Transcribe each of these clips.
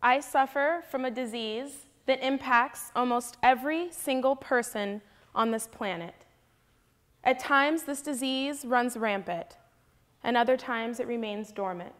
I suffer from a disease that impacts almost every single person on this planet. At times, this disease runs rampant, and other times it remains dormant.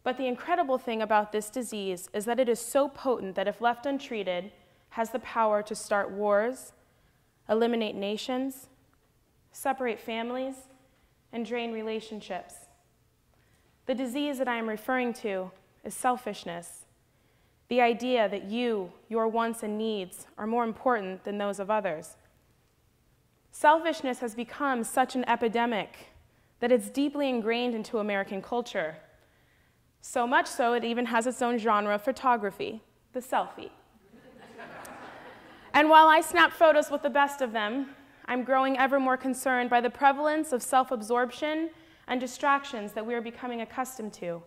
But the incredible thing about this disease is that it is so potent that if left untreated, has the power to start wars, eliminate nations, separate families, and drain relationships. The disease that I am referring to is selfishness. The idea that you, your wants and needs, are more important than those of others. Selfishness has become such an epidemic that it's deeply ingrained into American culture. So much so, it even has its own genre of photography, the selfie. And while I snap photos with the best of them, I'm growing ever more concerned by the prevalence of self-absorption and distractions that we are becoming accustomed to.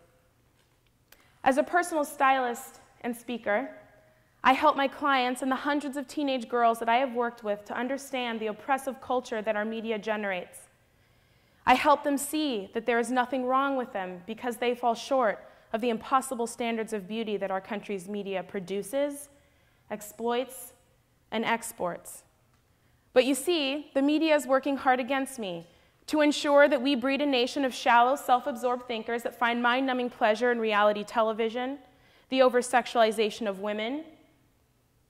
As a personal stylist and speaker, I help my clients and the hundreds of teenage girls that I have worked with to understand the oppressive culture that our media generates. I help them see that there is nothing wrong with them because they fall short of the impossible standards of beauty that our country's media produces, exploits, and exports. But you see, the media is working hard against me to ensure that we breed a nation of shallow, self-absorbed thinkers that find mind-numbing pleasure in reality television, the over-sexualization of women,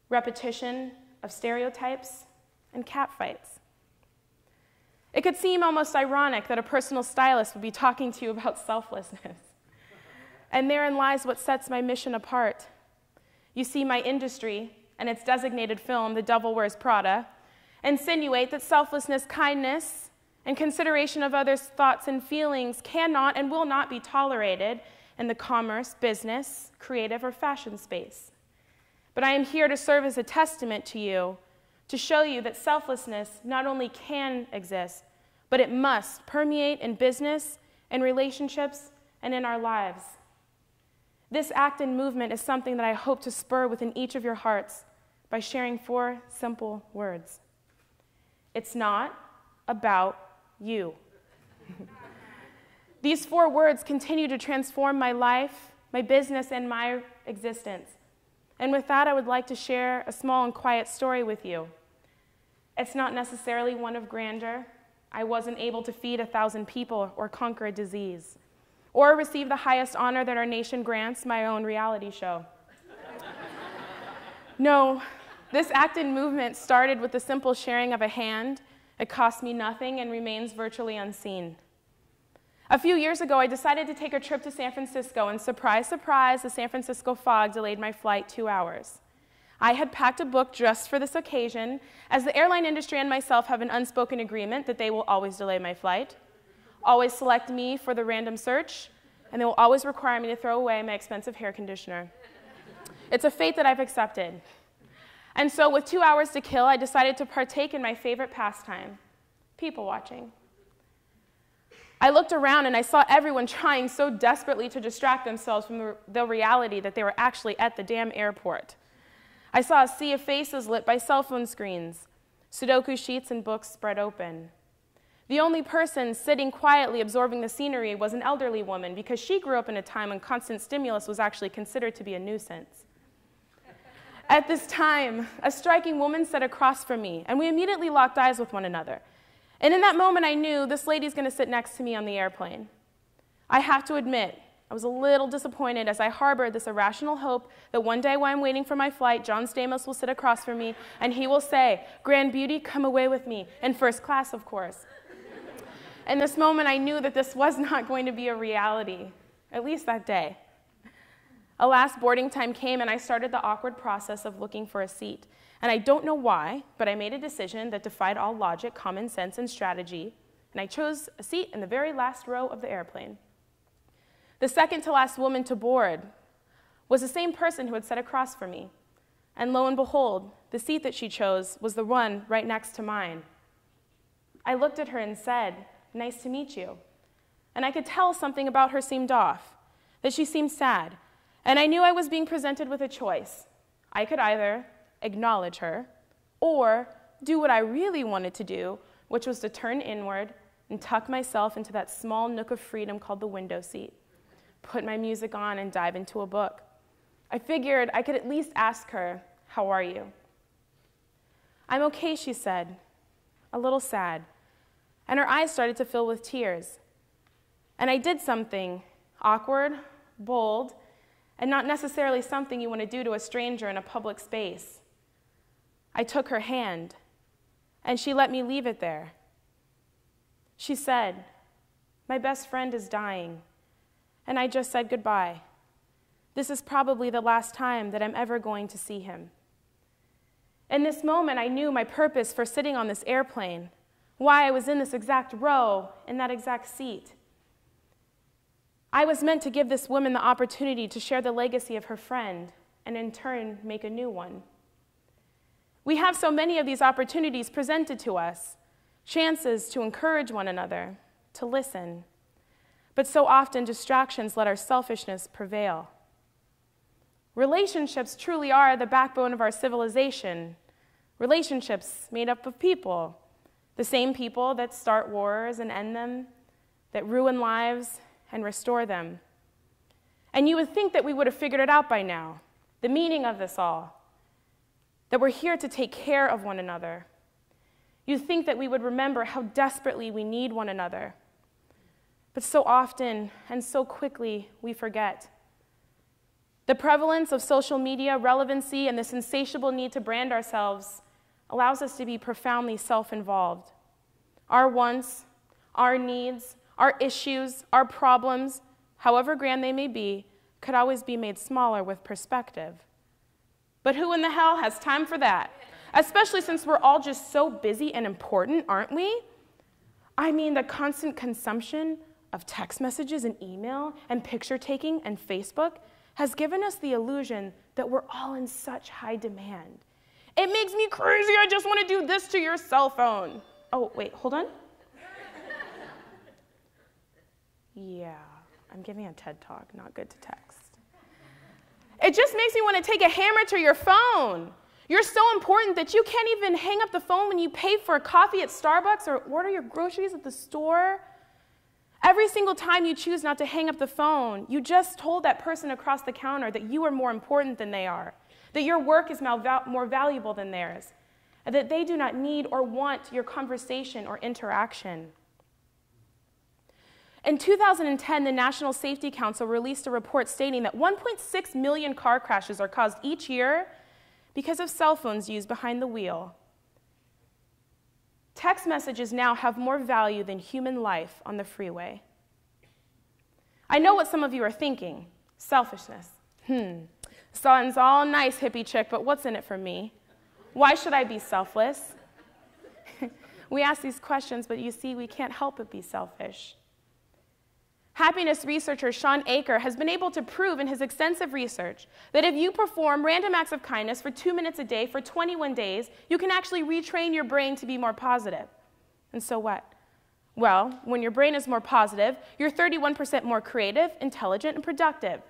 repetition of stereotypes, and catfights. It could seem almost ironic that a personal stylist would be talking to you about selflessness. And therein lies what sets my mission apart. You see, my industry and its designated film, The Devil Wears Prada, insinuate that selflessness, kindness, and consideration of others' thoughts and feelings cannot and will not be tolerated in the commerce, business, creative, or fashion space. But I am here to serve as a testament to you, to show you that selflessness not only can exist, but it must permeate in business, in relationships, and in our lives. This act and movement is something that I hope to spur within each of your hearts by sharing 4 simple words. It's not about you. These 4 words continue to transform my life, my business, and my existence. And with that, I would like to share a small and quiet story with you. It's not necessarily one of grandeur. I wasn't able to feed 1,000 people or conquer a disease, or receive the highest honor that our nation grants, my own reality show. No, this act and movement started with the simple sharing of a hand. It cost me nothing and remains virtually unseen. A few years ago, I decided to take a trip to San Francisco, and surprise, surprise, the San Francisco fog delayed my flight 2 hours. I had packed a book just for this occasion, as the airline industry and myself have an unspoken agreement that they will always delay my flight, always select me for the random search, and they will always require me to throw away my expensive hair conditioner. It's a fate that I've accepted. And so with 2 hours to kill, I decided to partake in my favorite pastime, people watching. I looked around and I saw everyone trying so desperately to distract themselves from the reality that they were actually at the damn airport. I saw a sea of faces lit by cell phone screens, Sudoku sheets and books spread open. The only person sitting quietly absorbing the scenery was an elderly woman because she grew up in a time when constant stimulus was actually considered to be a nuisance. At this time, a striking woman sat across from me, and we immediately locked eyes with one another. And in that moment, I knew this lady's going to sit next to me on the airplane. I have to admit, I was a little disappointed as I harbored this irrational hope that one day while I'm waiting for my flight, John Stamos will sit across from me, and he will say, "Grand Beauty, come away with me," in first class, of course. In this moment, I knew that this was not going to be a reality, at least that day. Alas, boarding time came, and I started the awkward process of looking for a seat. And I don't know why, but I made a decision that defied all logic, common sense, and strategy, and I chose a seat in the very last row of the airplane. The second to last woman to board was the same person who had sat across from me. And lo and behold, the seat that she chose was the one right next to mine. I looked at her and said, "Nice to meet you." And I could tell something about her seemed off, that she seemed sad. And I knew I was being presented with a choice. I could either acknowledge her or do what I really wanted to do, which was to turn inward and tuck myself into that small nook of freedom called the window seat, put my music on and dive into a book. I figured I could at least ask her, "How are you?" "I'm okay," she said, a little sad, and her eyes started to fill with tears. And I did something awkward, bold, and not necessarily something you want to do to a stranger in a public space. I took her hand, and she let me leave it there. She said, "My best friend is dying, and I just said goodbye. This is probably the last time that I'm ever going to see him." In this moment, I knew my purpose for sitting on this airplane, why I was in this exact row, in that exact seat. I was meant to give this woman the opportunity to share the legacy of her friend and in turn make a new one. We have so many of these opportunities presented to us, chances to encourage one another, to listen. But so often distractions let our selfishness prevail. Relationships truly are the backbone of our civilization. Relationships made up of people, the same people that start wars and end them, that ruin lives and restore them. And you would think that we would have figured it out by now, the meaning of this all, that we're here to take care of one another. You'd think that we would remember how desperately we need one another. But so often and so quickly we forget. The prevalence of social media, relevancy, and this insatiable need to brand ourselves allows us to be profoundly self-involved. Our wants, our needs, our issues, our problems, however grand they may be, could always be made smaller with perspective. But who in the hell has time for that? Especially since we're all just so busy and important, aren't we? I mean, the constant consumption of text messages and email and picture taking and Facebook has given us the illusion that we're all in such high demand. It makes me crazy. I just want to do this to your cell phone. Oh, wait, hold on. Yeah, I'm giving a TED talk, not good to text. It just makes me want to take a hammer to your phone. You're so important that you can't even hang up the phone when you pay for a coffee at Starbucks or order your groceries at the store. Every single time you choose not to hang up the phone, you just told that person across the counter that you are more important than they are, that your work is more valuable than theirs, and that they do not need or want your conversation or interaction. In 2010, the National Safety Council released a report stating that 1.6 million car crashes are caused each year because of cell phones used behind the wheel. Text messages now have more value than human life on the freeway. I know what some of you are thinking. Selfishness. Sounds all nice, hippie chick, but what's in it for me? Why should I be selfless? We ask these questions, but you see, we can't help but be selfish. Happiness researcher Sean Aker has been able to prove in his extensive research that if you perform random acts of kindness for 2 minutes a day for 21 days, you can actually retrain your brain to be more positive. And so what? Well, when your brain is more positive, you're 31% more creative, intelligent, and productive.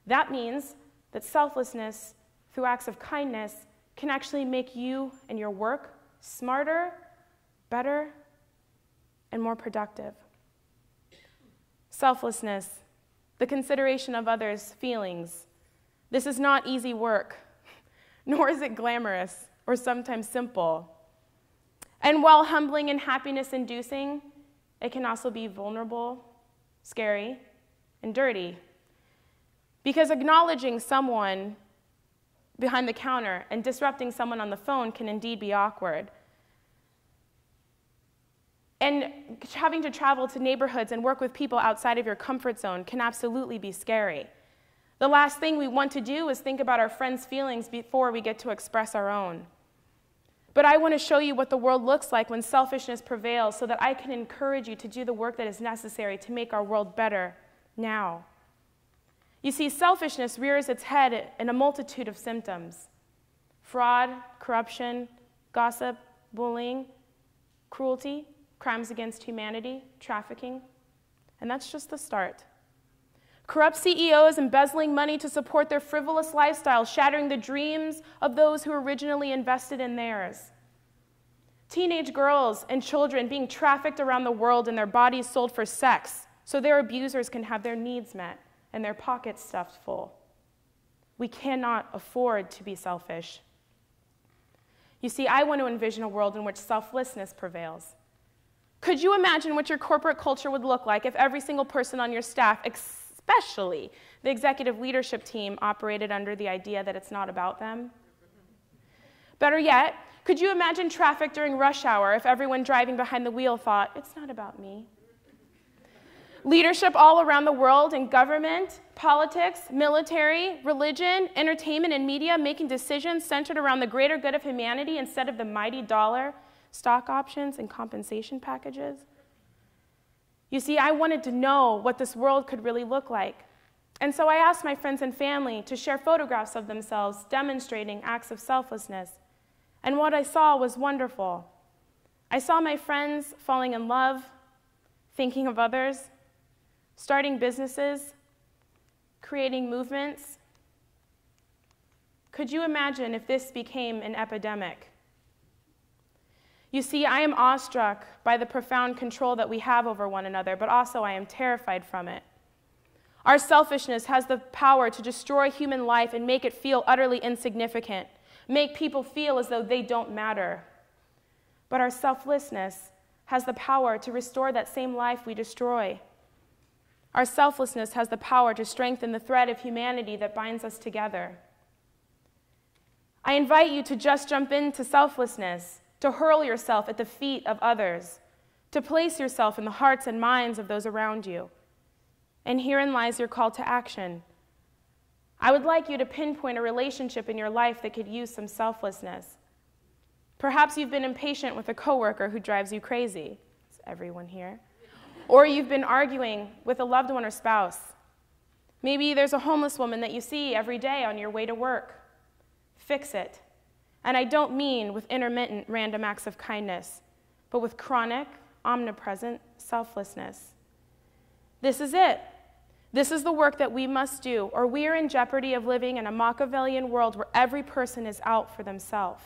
That means that selflessness through acts of kindness can actually make you and your work smarter, better, and more productive. Selflessness, the consideration of others' feelings. This is not easy work, nor is it glamorous or sometimes simple. And while humbling and happiness-inducing, it can also be vulnerable, scary, and dirty. Because acknowledging someone behind the counter and disrupting someone on the phone can indeed be awkward. And having to travel to neighborhoods and work with people outside of your comfort zone can absolutely be scary. The last thing we want to do is think about our friends' feelings before we get to express our own. But I want to show you what the world looks like when selfishness prevails so that I can encourage you to do the work that is necessary to make our world better now. You see, selfishness rears its head in a multitude of symptoms: fraud, corruption, gossip, bullying, cruelty, crimes against humanity, trafficking, and that's just the start. Corrupt CEOs embezzling money to support their frivolous lifestyle, shattering the dreams of those who originally invested in theirs. Teenage girls and children being trafficked around the world and their bodies sold for sex so their abusers can have their needs met and their pockets stuffed full. We cannot afford to be selfish. You see, I want to envision a world in which selflessness prevails. Could you imagine what your corporate culture would look like if every single person on your staff, especially the executive leadership team, operated under the idea that it's not about them? Better yet, could you imagine traffic during rush hour if everyone driving behind the wheel thought, it's not about me? Leadership all around the world in government, politics, military, religion, entertainment, and media making decisions centered around the greater good of humanity instead of the mighty dollar, stock options, and compensation packages. You see, I wanted to know what this world could really look like. And so I asked my friends and family to share photographs of themselves demonstrating acts of selflessness. And what I saw was wonderful. I saw my friends falling in love, thinking of others, starting businesses, creating movements. Could you imagine if this became an epidemic? You see, I am awestruck by the profound control that we have over one another, but also I am terrified from it. Our selfishness has the power to destroy human life and make it feel utterly insignificant, make people feel as though they don't matter. But our selflessness has the power to restore that same life we destroy. Our selflessness has the power to strengthen the thread of humanity that binds us together. I invite you to just jump into selflessness, to hurl yourself at the feet of others, to place yourself in the hearts and minds of those around you. And herein lies your call to action. I would like you to pinpoint a relationship in your life that could use some selflessness. Perhaps you've been impatient with a coworker who drives you crazy. It's everyone here. Or you've been arguing with a loved one or spouse. Maybe there's a homeless woman that you see every day on your way to work. Fix it. And I don't mean with intermittent random acts of kindness, but with chronic, omnipresent selflessness. This is it. This is the work that we must do, or we are in jeopardy of living in a Machiavellian world where every person is out for themselves.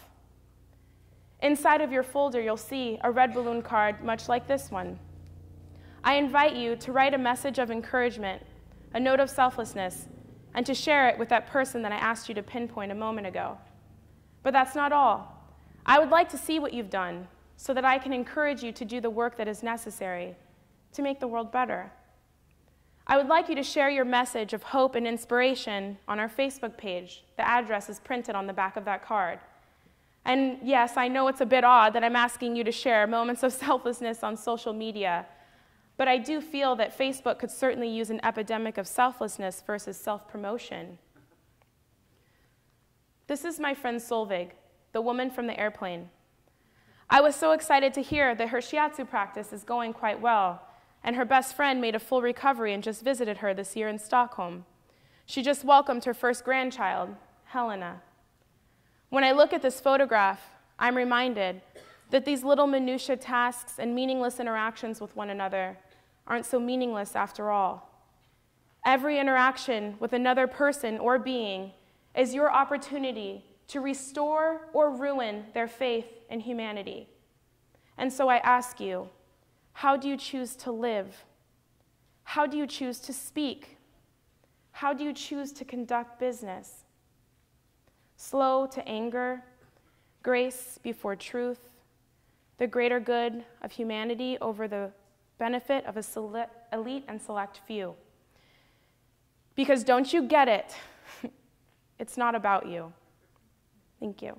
Inside of your folder, you'll see a red balloon card much like this one. I invite you to write a message of encouragement, a note of selflessness, and to share it with that person that I asked you to pinpoint a moment ago. But that's not all. I would like to see what you've done so that I can encourage you to do the work that is necessary to make the world better. I would like you to share your message of hope and inspiration on our Facebook page. The address is printed on the back of that card. And yes, I know it's a bit odd that I'm asking you to share moments of selflessness on social media, but I do feel that Facebook could certainly use an epidemic of selflessness versus self-promotion. This is my friend Solveig, the woman from the airplane. I was so excited to hear that her shiatsu practice is going quite well, and her best friend made a full recovery and just visited her this year in Stockholm. She just welcomed her first grandchild, Helena. When I look at this photograph, I'm reminded that these little minutiae tasks and meaningless interactions with one another aren't so meaningless after all. Every interaction with another person or being is your opportunity to restore or ruin their faith in humanity. And so I ask you, how do you choose to live? How do you choose to speak? How do you choose to conduct business? Slow to anger, grace before truth, the greater good of humanity over the benefit of a elite and select few. Because don't you get it? It's not about you. Thank you.